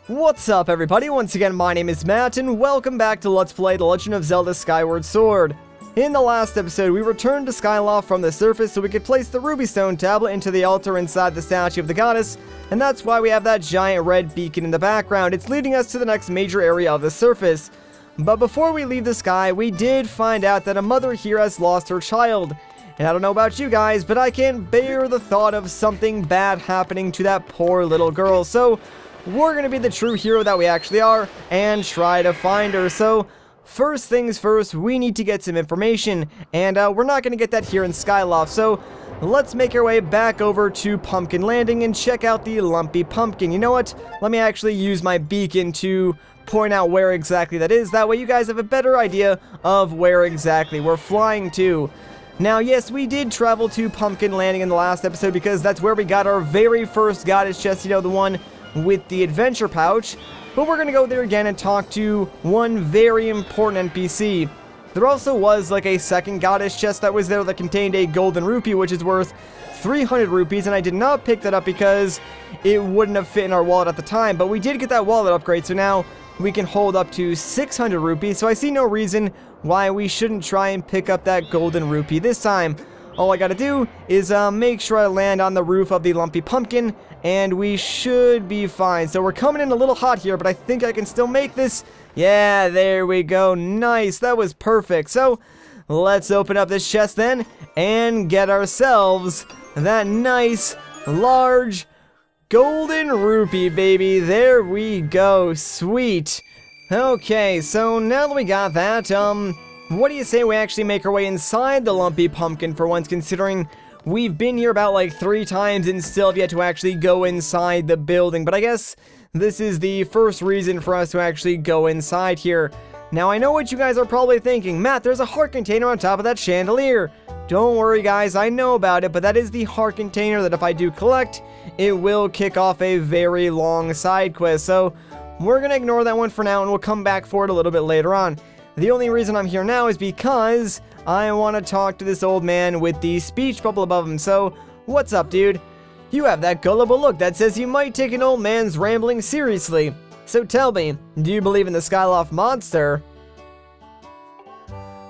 What's up, everybody? Once again, my name is Matt, and welcome back to Let's Play The Legend of Zelda Skyward Sword. In the last episode, we returned to Skyloft from the surface so we could place the Ruby Stone tablet into the altar inside the statue of the goddess, and that's why we have that giant red beacon in the background. It's leading us to the next major area of the surface. But before we leave the sky, we did find out that a mother here has lost her child. And I don't know about you guys, but I can't bear the thought of something bad happening to that poor little girl. So we're gonna be the true hero that we actually are and try to find her. So first things first, we need to get some information, and we're not gonna get that here in Skyloft. So let's make our way back over to Pumpkin Landing and check out the lumpy pumpkin. You know what? Let me actually use my beacon to point out where exactly that is. That way you guys have a better idea of where exactly we're flying to. Now, yes, we did travel to Pumpkin Landing in the last episode because that's where we got our very first goddess chest, you know, the one with the adventure pouch. But we're gonna go there again and talk to one very important NPC. There also was like a second goddess chest that was there that contained a golden rupee, which is worth 300 rupees, and I did not pick that up because it wouldn't have fit in our wallet at the time. But we did get that wallet upgrade, so now we can hold up to 600 rupees, so I see no reason why we shouldn't try and pick up that golden rupee this time. All I gotta do is make sure I land on the roof of the lumpy pumpkin, and we should be fine. So we're coming in a little hot here, but I think I can still make this. Yeah, there we go. Nice, that was perfect. So let's open up this chest then and get ourselves that nice, large, golden rupee, baby. There we go. Sweet. Okay, so now that we got that, what do you say we actually make our way inside the lumpy pumpkin for once, considering we've been here about like 3 times and still have yet to actually go inside the building. But I guess this is the first reason for us to actually go inside here. Now, I know what you guys are probably thinking. Matt, there's a heart container on top of that chandelier. Don't worry, guys, I know about it, but that is the heart container that if I do collect, it will kick off a very long side quest. So we're gonna ignore that one for now, and we'll come back for it a little bit later on. The only reason I'm here now is because I want to talk to this old man with the speech bubble above him. So, what's up, dude? You have that gullible look that says you might take an old man's rambling seriously. So tell me, do you believe in the Skyloft Monster?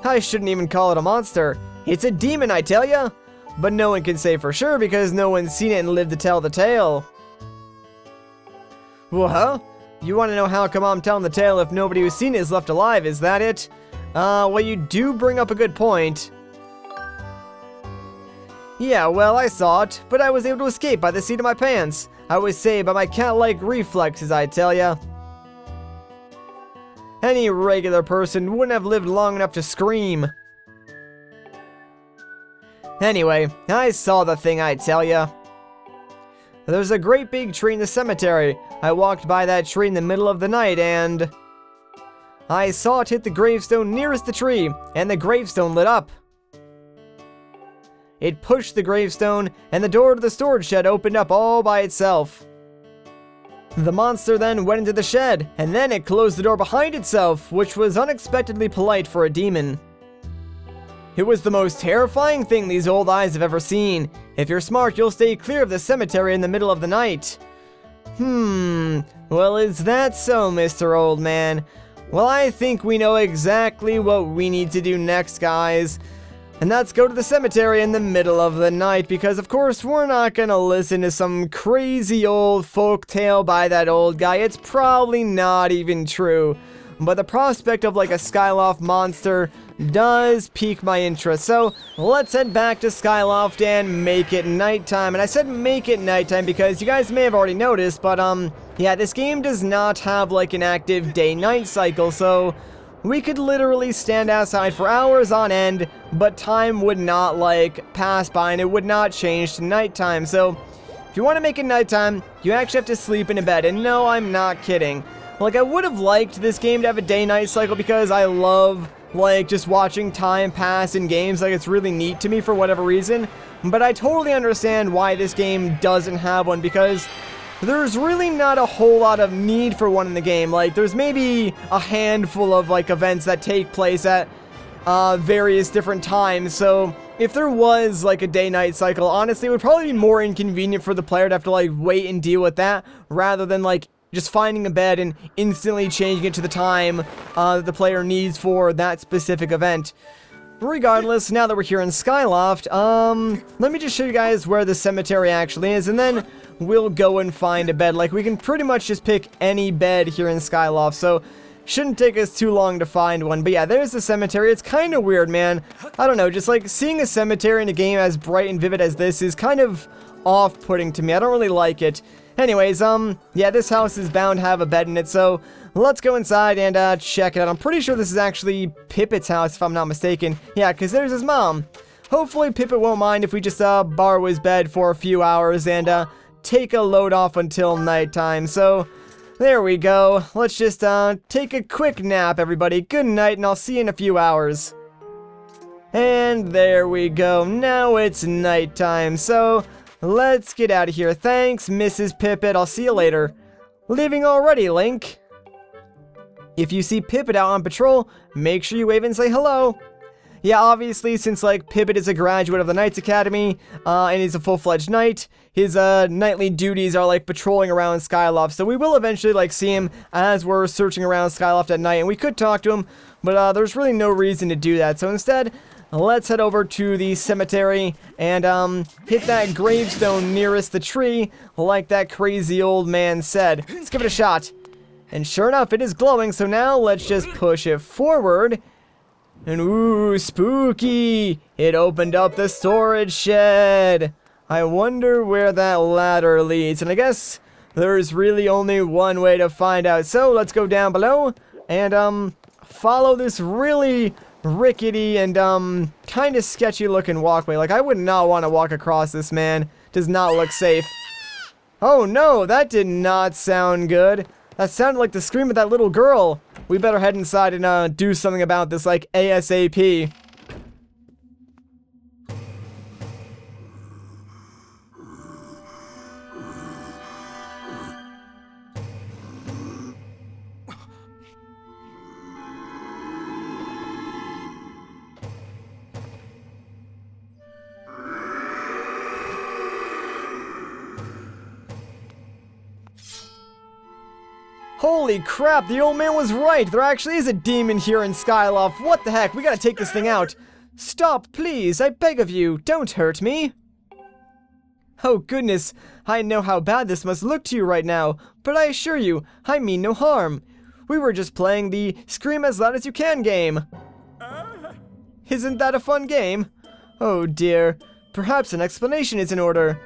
I shouldn't even call it a monster. It's a demon, I tell ya! But no one can say for sure because no one's seen it and lived to tell the tale. Huh? You want to know how come I'm telling the tale if nobody who's seen it is left alive, is that it? Well, you do bring up a good point. Yeah, well, I saw it, but I was able to escape by the seat of my pants. I was saved by my cat-like reflexes, I tell ya. Any regular person wouldn't have lived long enough to scream. Anyway, I saw the thing, I tell ya. There's a great big tree in the cemetery. I walked by that tree in the middle of the night and I saw it hit the gravestone nearest the tree, and the gravestone lit up. It pushed the gravestone, and the door to the storage shed opened up all by itself. The monster then went into the shed, and then it closed the door behind itself, which was unexpectedly polite for a demon. It was the most terrifying thing these old eyes have ever seen. If you're smart, you'll stay clear of the cemetery in the middle of the night. Well, is that so, Mr. Old Man? Well, I think we know exactly what we need to do next, guys. And that's go to the cemetery in the middle of the night, because of course we're not gonna listen to some crazy old folk tale by that old guy. It's probably not even true. But the prospect of like a Skyloft monster does pique my interest. So let's head back to Skyloft and make it nighttime. And I said make it nighttime because you guys may have already noticed, but yeah, this game does not have like an active day-night cycle, so we could literally stand outside for hours on end, but time would not like pass by and it would not change to nighttime. So if you want to make it nighttime, you actually have to sleep in a bed. And no, I'm not kidding. Like, I would have liked this game to have a day-night cycle because I love, like, just watching time pass in games. Like, it's really neat to me for whatever reason. But I totally understand why this game doesn't have one because there's really not a whole lot of need for one in the game. Like, there's maybe a handful of, like, events that take place at various different times. So if there was, like, a day-night cycle, honestly, it would probably be more inconvenient for the player to have to, like, wait and deal with that rather than, like, just finding a bed and instantly changing it to the time that the player needs for that specific event. Regardless, now that we're here in Skyloft, let me just show you guys where the cemetery actually is, and then we'll go and find a bed. Like, we can pretty much just pick any bed here in Skyloft, so shouldn't take us too long to find one. But yeah, there's the cemetery. It's kind of weird, man. I don't know, just like seeing a cemetery in a game as bright and vivid as this is kind of off-putting to me. I don't really like it. Anyways, yeah, this house is bound to have a bed in it, so let's go inside and check it out. I'm pretty sure this is actually Pippet's house, if I'm not mistaken. Yeah, because there's his mom. Hopefully Pippet won't mind if we just borrow his bed for a few hours and take a load off until nighttime. So there we go. Let's just take a quick nap, everybody. Good night, and I'll see you in a few hours. And there we go. Now it's nighttime, so let's get out of here. Thanks, Mrs. Pippet. I'll see you later. Leaving already, Link? If you see Pippet out on patrol, make sure you wave and say hello. Yeah, obviously, since, like, Pippet is a graduate of the Knights Academy, and he's a full-fledged knight, his, nightly duties are, like, patrolling around Skyloft, so we will eventually, like, see him as we're searching around Skyloft at night, and we could talk to him, but, there's really no reason to do that, so instead, let's head over to the cemetery and, hit that gravestone nearest the tree, like that crazy old man said. Let's give it a shot. And sure enough, it is glowing, so now let's just push it forward. And ooh, spooky! It opened up the storage shed. I wonder where that ladder leads, and I guess there's really only one way to find out. So let's go down below and, follow this really rickety and kind of sketchy looking walkway. Like, I would not want to walk across this, man. Does not look safe. Oh no, that did not sound good. That sounded like the scream of that little girl. We better head inside and do something about this, like, ASAP. Holy crap, the old man was right. There actually is a demon here in Skyloft. What the heck? We gotta take this thing out. Stop, please. I beg of you. Don't hurt me. Oh, goodness. I know how bad this must look to you right now, but I assure you, I mean no harm. We were just playing the Scream as Loud as You Can game. Isn't that a fun game? Oh, dear. Perhaps an explanation is in order.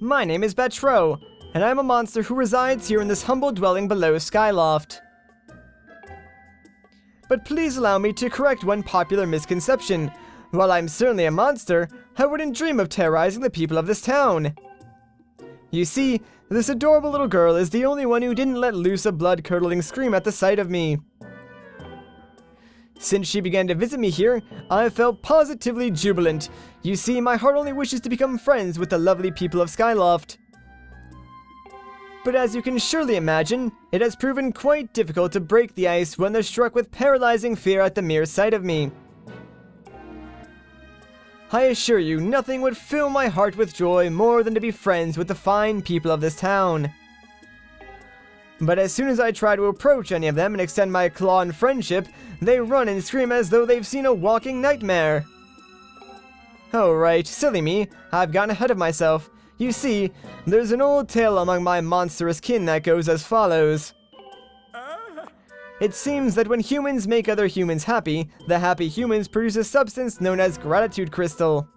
My name is Batreaux, and I'm a monster who resides here in this humble dwelling below Skyloft. But please allow me to correct one popular misconception. While I'm certainly a monster, I wouldn't dream of terrorizing the people of this town. You see, this adorable little girl is the only one who didn't let loose a blood-curdling scream at the sight of me. Since she began to visit me here, I've felt positively jubilant. You see, my heart only wishes to become friends with the lovely people of Skyloft. But as you can surely imagine, it has proven quite difficult to break the ice when they're struck with paralyzing fear at the mere sight of me. I assure you, nothing would fill my heart with joy more than to be friends with the fine people of this town. But as soon as I try to approach any of them and extend my claw in friendship, they run and scream as though they've seen a walking nightmare. Oh right, silly me, I've gotten ahead of myself. You see, there's an old tale among my monstrous kin that goes as follows. It seems that when humans make other humans happy, the happy humans produce a substance known as gratitude crystal.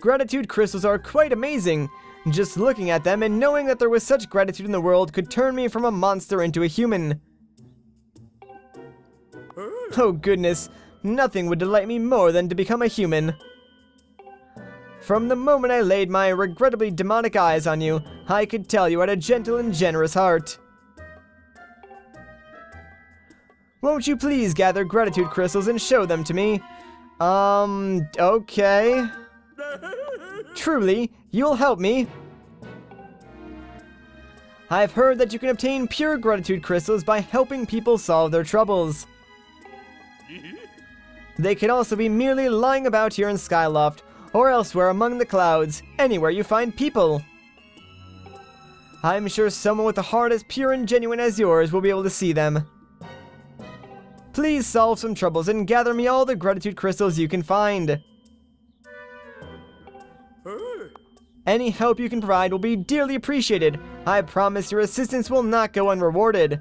Gratitude crystals are quite amazing. Just looking at them and knowing that there was such gratitude in the world could turn me from a monster into a human. Oh goodness, nothing would delight me more than to become a human. From the moment I laid my regrettably demonic eyes on you, I could tell you had a gentle and generous heart. Won't you please gather gratitude crystals and show them to me? Okay. Truly, you'll help me. I've heard that you can obtain pure gratitude crystals by helping people solve their troubles. They can also be merely lying about here in Skyloft, or elsewhere among the clouds, anywhere you find people. I'm sure someone with a heart as pure and genuine as yours will be able to see them. Please solve some troubles and gather me all the gratitude crystals you can find. Any help you can provide will be dearly appreciated. I promise your assistance will not go unrewarded.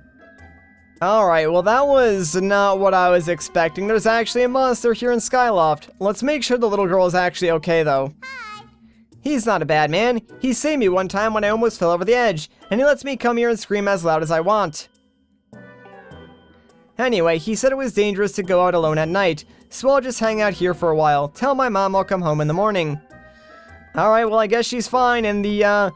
Alright, well that was not what I was expecting. There's actually a monster here in Skyloft. Let's make sure the little girl is actually okay though. He's not a bad man. He saved me one time when I almost fell over the edge, and he lets me come here and scream as loud as I want. Anyway, he said it was dangerous to go out alone at night, so I'll just hang out here for a while. Tell my mom I'll come home in the morning. Alright, well I guess she's fine, and the,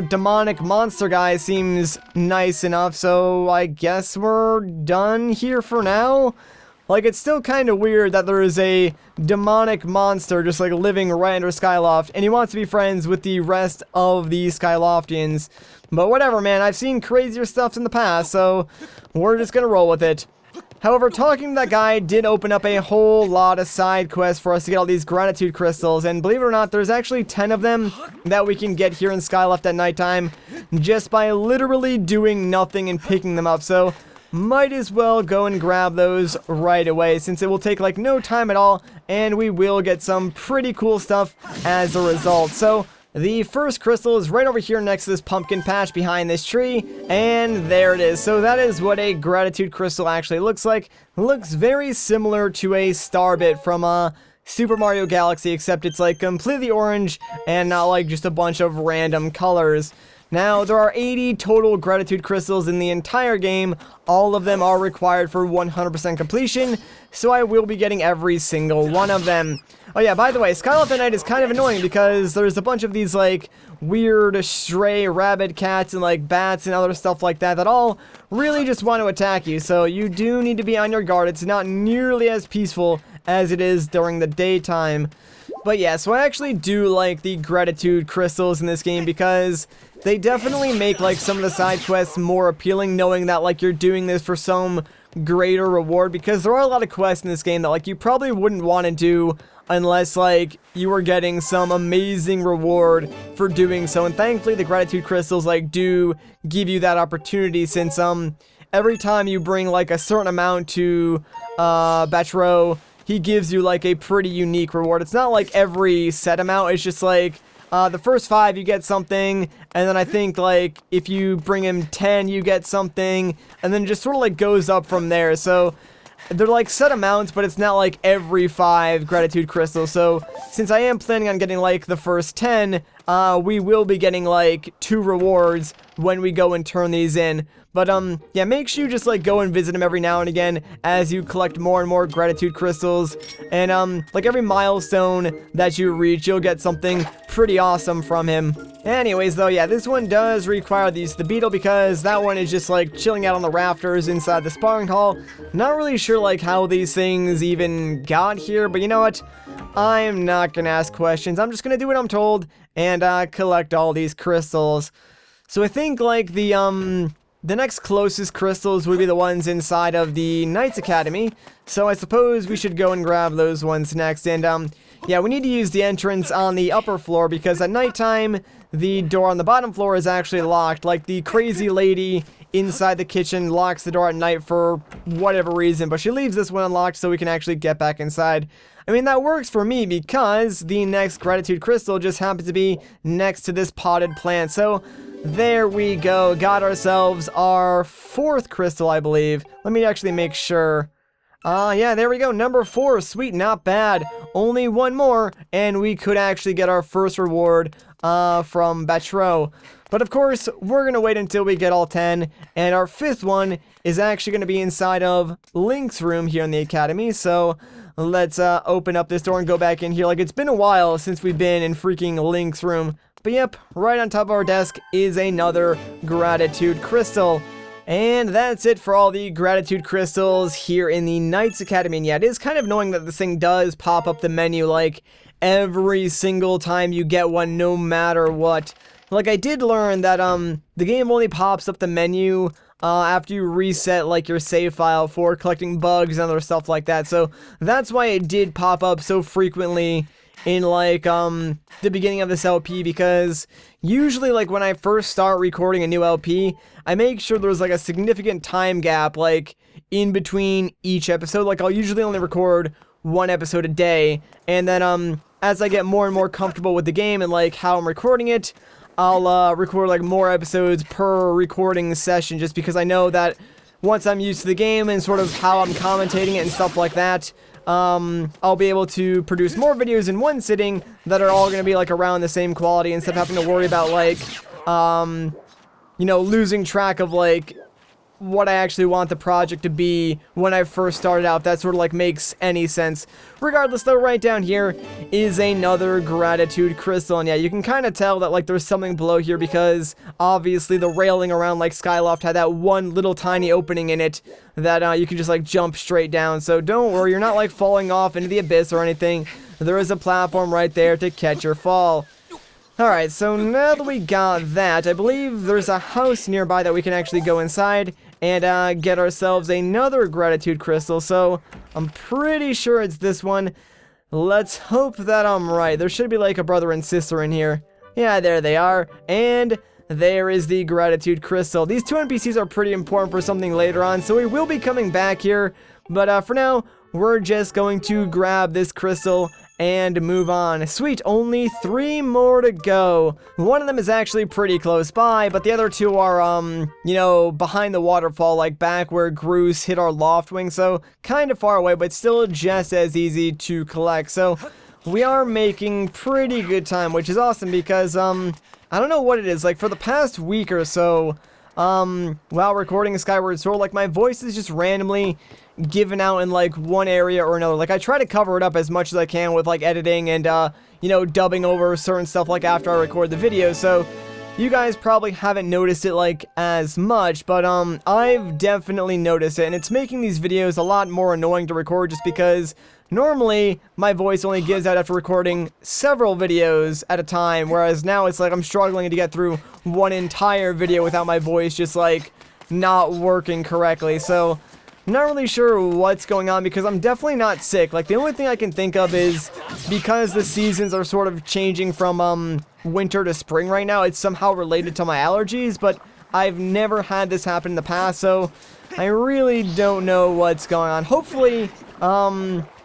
demonic monster guy seems nice enough, so I guess we're done here for now? Like, it's still kind of weird that there is a demonic monster just, like, living right under Skyloft, and he wants to be friends with the rest of the Skyloftians. But whatever, man, I've seen crazier stuff in the past, so we're just gonna roll with it. However, talking to that guy did open up a whole lot of side quests for us to get all these gratitude crystals, and believe it or not, there's actually 10 of them that we can get here in Skyloft at nighttime, just by literally doing nothing and picking them up, so might as well go and grab those right away, since it will take like no time at all, and we will get some pretty cool stuff as a result. So the first crystal is right over here next to this pumpkin patch behind this tree, and there it is. So that is what a gratitude crystal actually looks like. It looks very similar to a star bit from Super Mario Galaxy, except it's like completely orange and not like just a bunch of random colors. Now, there are 80 total gratitude crystals in the entire game. All of them are required for 100% completion, so I will be getting every single one of them. Oh yeah, by the way, Skyloft at night is kind of annoying because there's a bunch of these, like, weird stray rabbit cats and, like, bats and other stuff like that that all really just want to attack you, so you do need to be on your guard. It's not nearly as peaceful as it is during the daytime. But yeah, so I actually do like the gratitude crystals in this game because they definitely make like some of the side quests more appealing, knowing that like you're doing this for some greater reward, because there are a lot of quests in this game that like you probably wouldn't want to do unless like you were getting some amazing reward for doing so. And thankfully the gratitude crystals like do give you that opportunity, since every time you bring like a certain amount to Batreaux, he gives you like a pretty unique reward. It's not like every set amount, it's just like the first 5 you get something, and then I think like if you bring him 10 you get something, and then it just sort of like goes up from there. So they're like set amounts, but it's not like every 5 gratitude crystals. So since I am planning on getting like the first 10, we will be getting like 2 rewards when we go and turn these in. But yeah, make sure you just like go and visit him every now and again as you collect more and more gratitude crystals. And like every milestone that you reach, you'll get something pretty awesome from him. Anyways though, yeah, this one does require the use of the beetle, because that one is just like chilling out on the rafters inside the sparring hall. Not really sure like how these things even got here, but you know what? I'm not gonna ask questions. I'm just gonna do what I'm told and collect all these crystals. So I think like the next closest crystals would be the ones inside of the Knights Academy, so I suppose we should go and grab those ones next. And yeah, we need to use the entrance on the upper floor, because at nighttime the door on the bottom floor is actually locked. Like the crazy lady inside the kitchen locks the door at night for whatever reason, but she leaves this one unlocked so we can actually get back inside. I mean, that works for me because the next gratitude crystal just happens to be next to this potted plant. So there we go, got ourselves our 4th crystal, I believe. Let me actually make sure. Yeah, there we go, number 4, sweet, not bad. Only one more, and we could actually get our first reward from Batreaux. But of course, we're gonna wait until we get all 10, and our 5th one is actually gonna be inside of Link's room here in the Academy, so let's open up this door and go back in here. Like, it's been a while since we've been in freaking Link's room. But yep, right on top of our desk is another gratitude crystal. And that's it for all the gratitude crystals here in the Knights Academy. And yeah, it is kind of annoying that this thing does pop up the menu like every single time you get one, no matter what. Like, I did learn that the game only pops up the menu after you reset like your save file for collecting bugs and other stuff like that. So that's why it did pop up so frequently in like the beginning of this LP, because usually like when I first start recording a new LP, I make sure there's like a significant time gap like in between each episode. Like I'll usually only record one episode a day, and then as I get more and more comfortable with the game and like how I'm recording it, I'll record like more episodes per recording session, just because I know that once I'm used to the game and sort of how I'm commentating it and stuff like that, I'll be able to produce more videos in one sitting that are all going to be like around the same quality, instead of having to worry about like, you know, losing track of like what I actually want the project to be when I first started out, if that sort of like makes any sense. Regardless though, right down here is another gratitude crystal, and yeah, you can kind of tell that like there's something below here, because obviously the railing around like Skyloft had that one little tiny opening in it that you can just like jump straight down. So don't worry, you're not like falling off into the abyss or anything. There is a platform right there to catch your fall. Alright, so now that we got that, I believe there's a house nearby that we can actually go inside and get ourselves another gratitude crystal. So I'm pretty sure it's this one. Let's hope that I'm right. There should be like a brother and sister in here. Yeah, there they are. And there is the gratitude crystal. These two NPCs are pretty important for something later on, so we will be coming back here. But for now, we're just going to grab this crystal and move on. Sweet, only 3 more to go. One of them is actually pretty close by, but the other 2 are, you know, behind the waterfall, like back where Groose hit our loft wing, so kind of far away, but still just as easy to collect. So we are making pretty good time, which is awesome, because, I don't know what it is, like for the past week or so, while recording Skyward Sword, like my voice is just randomly given out in like one area or another. Like I try to cover it up as much as I can with like editing and you know, dubbing over certain stuff like after I record the video, so you guys probably haven't noticed it like as much, but I've definitely noticed it, and it's making these videos a lot more annoying to record, just because normally my voice only gives out after recording several videos at a time, whereas now it's like I'm struggling to get through one entire video without my voice just like not working correctly. So I'm not really sure what's going on, because I'm definitely not sick. Like the only thing I can think of is because the seasons are sort of changing from winter to spring right now, it's somehow related to my allergies, but I've never had this happen in the past, so I really don't know what's going on. Hopefully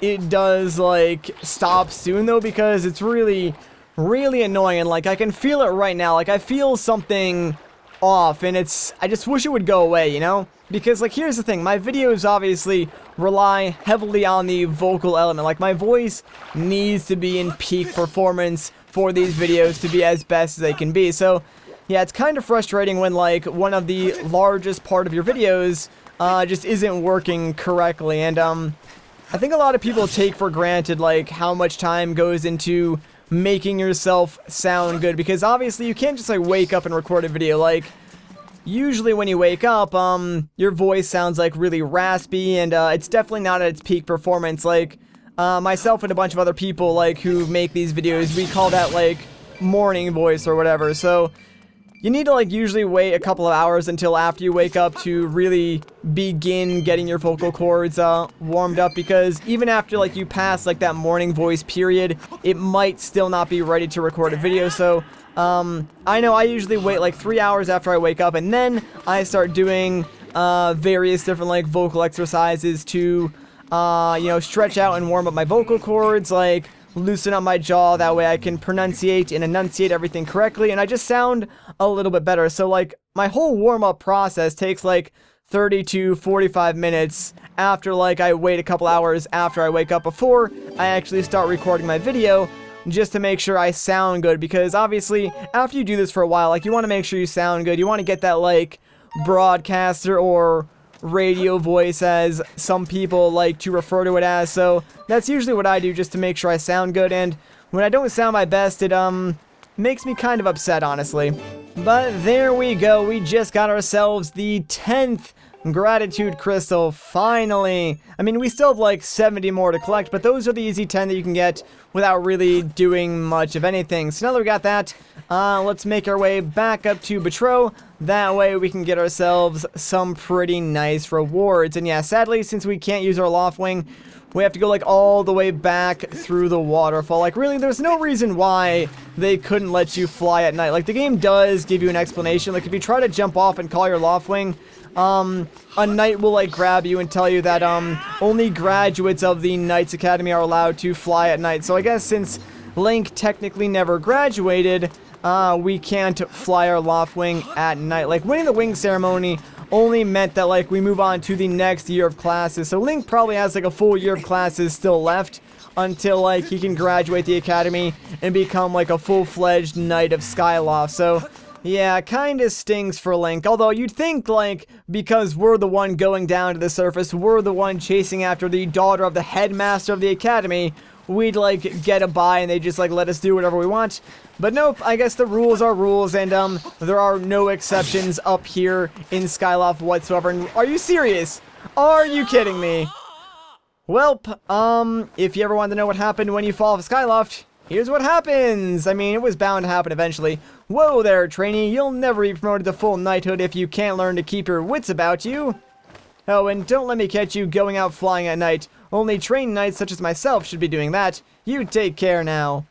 it does like stop soon though, because it's really annoying, and like I can feel it right now. Like I feel something off, and I just wish it would go away, you know? Because like here's the thing, my videos obviously rely heavily on the vocal element. Like my voice needs to be in peak performance for these videos to be as best as they can be. So yeah, it's kind of frustrating when like one of the largest part of your videos just isn't working correctly. And I think a lot of people take for granted like how much time goes into making yourself sound good, because obviously you can't just like wake up and record a video. Like usually when you wake up, your voice sounds like really raspy, and it's definitely not at its peak performance. Like myself and a bunch of other people like who make these videos, we call that like morning voice or whatever. So you need to like usually wait a couple of hours until after you wake up to really begin getting your vocal cords warmed up, because even after like you pass like that morning voice period, it might still not be ready to record a video. So I know I usually wait like 3 hours after I wake up, and then I start doing various different like vocal exercises to you know, stretch out and warm up my vocal cords, like loosen up my jaw, that way I can pronunciate and enunciate everything correctly, and I just sound a little bit better. So like my whole warm-up process takes like 30 to 45 minutes after like I wait a couple hours after I wake up before I actually start recording my video, just to make sure I sound good. Because obviously after you do this for a while, like you want to make sure you sound good. You want to get that like broadcaster or radio voice, as some people like to refer to it as. So that's usually what I do, just to make sure I sound good, and when I don't sound my best, it makes me kind of upset, honestly. But there we go, we just got ourselves the 10th gratitude crystal, finally. I mean, we still have like 70 more to collect, but those are the easy 10 that you can get without really doing much of anything. So now that we got that, let's make our way back up to Batreaux. That way we can get ourselves some pretty nice rewards. And yeah, sadly, since we can't use our loft wing, we have to go like all the way back through the waterfall. Like really, there's no reason why they couldn't let you fly at night. Like the game does give you an explanation. Like if you try to jump off and call your Loftwing, a knight will like grab you and tell you that only graduates of the Knights Academy are allowed to fly at night. So I guess since Link technically never graduated, we can't fly our Loftwing at night. Like winning the wing ceremony only meant that like we move on to the next year of classes. So Link probably has like a full year of classes still left until like he can graduate the academy and become like a full-fledged Knight of Skyloft. So yeah, kinda stings for Link. Although you'd think like because we're the one going down to the surface, we're the one chasing after the daughter of the headmaster of the academy, we'd like get a bye and they just like let us do whatever we want. But nope, I guess the rules are rules, and there are no exceptions up here in Skyloft whatsoever. And are you serious? Are you kidding me? Welp, if you ever want to know what happened when you fall off Skyloft, here's what happens. I mean, it was bound to happen eventually. Whoa there, trainee, you'll never be promoted to full knighthood if you can't learn to keep your wits about you. Oh, and don't let me catch you going out flying at night. Only trained knights such as myself should be doing that. You take care now.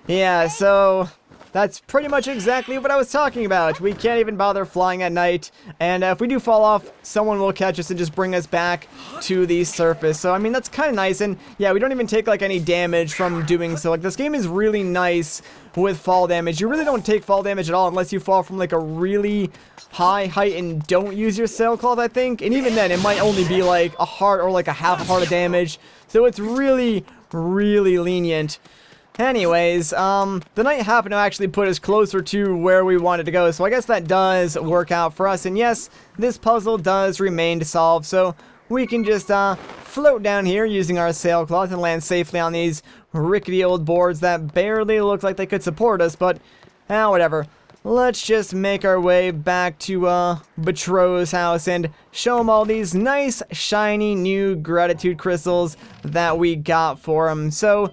Yeah, so that's pretty much exactly what I was talking about. We can't even bother flying at night, and if we do fall off, someone will catch us and just bring us back to the surface. So, I mean, that's kind of nice, and yeah, we don't even take, like, any damage from doing so. Like, this game is really nice with fall damage. You really don't take fall damage at all unless you fall from, like, a really high height and don't use your sailcloth, I think. And even then, it might only be, like, a heart or, like, a half a heart of damage. So it's really, really lenient. Anyways, the night happened to actually put us closer to where we wanted to go, so I guess that does work out for us. And yes, this puzzle does remain to solve, so we can just float down here using our sailcloth and land safely on these rickety old boards that barely look like they could support us, but whatever. Let's just make our way back to Batreaux's house and show him all these nice, shiny, new gratitude crystals that we got for him. So,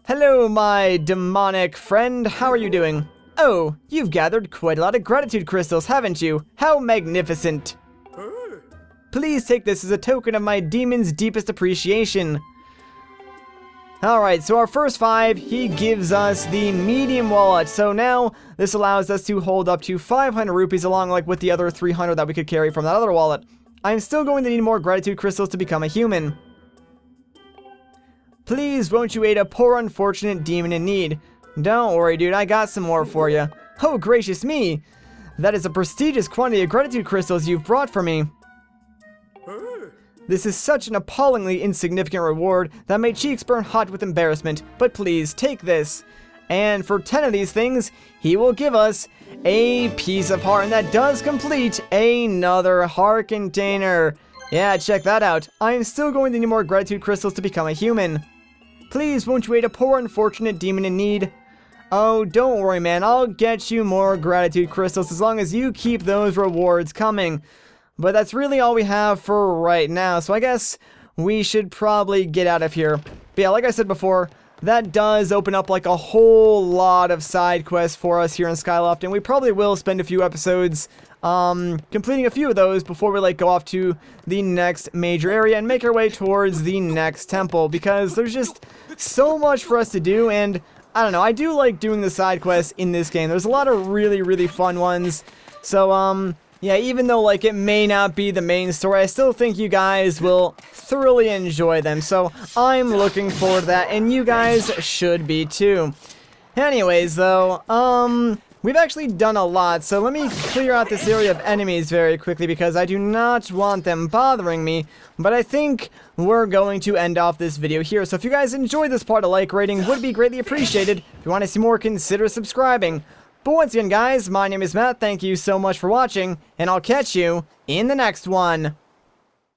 hello, my demonic friend. How are you doing? Oh, you've gathered quite a lot of gratitude crystals, haven't you? How magnificent. Please take this as a token of my demon's deepest appreciation. Alright, so our first 5, he gives us the medium wallet. So now, this allows us to hold up to 500 rupees along like with the other 300 that we could carry from that other wallet. I'm still going to need more gratitude crystals to become a human. Please, won't you aid a poor unfortunate demon in need? Don't worry, dude, I got some more for you. Oh, gracious me! That is a prestigious quantity of gratitude crystals you've brought for me. This is such an appallingly insignificant reward that my cheeks burn hot with embarrassment, but please, take this. And for 10 of these things, he will give us a piece of heart, and that does complete another heart container. Yeah, check that out. I'm still going to need more gratitude crystals to become a human. Please, won't you aid a poor unfortunate demon in need? Oh, don't worry, man. I'll get you more gratitude crystals as long as you keep those rewards coming. But that's really all we have for right now, so I guess we should probably get out of here. But yeah, like I said before, that does open up like a whole lot of side quests for us here in Skyloft, and we probably will spend a few episodes completing a few of those before we like go off to the next major area and make our way towards the next temple, because there's just so much for us to do. And I don't know, I do like doing the side quests in this game. There's a lot of really, really fun ones. So yeah, even though like it may not be the main story, I still think you guys will thoroughly enjoy them. So I'm looking forward to that, and you guys should be too. Anyways, though, we've actually done a lot, so let me clear out this area of enemies very quickly because I do not want them bothering me. But I think we're going to end off this video here. So if you guys enjoyed this part, a like rating would be greatly appreciated. If you want to see more, consider subscribing. But once again, guys, my name is Matt. Thank you so much for watching, and I'll catch you in the next one.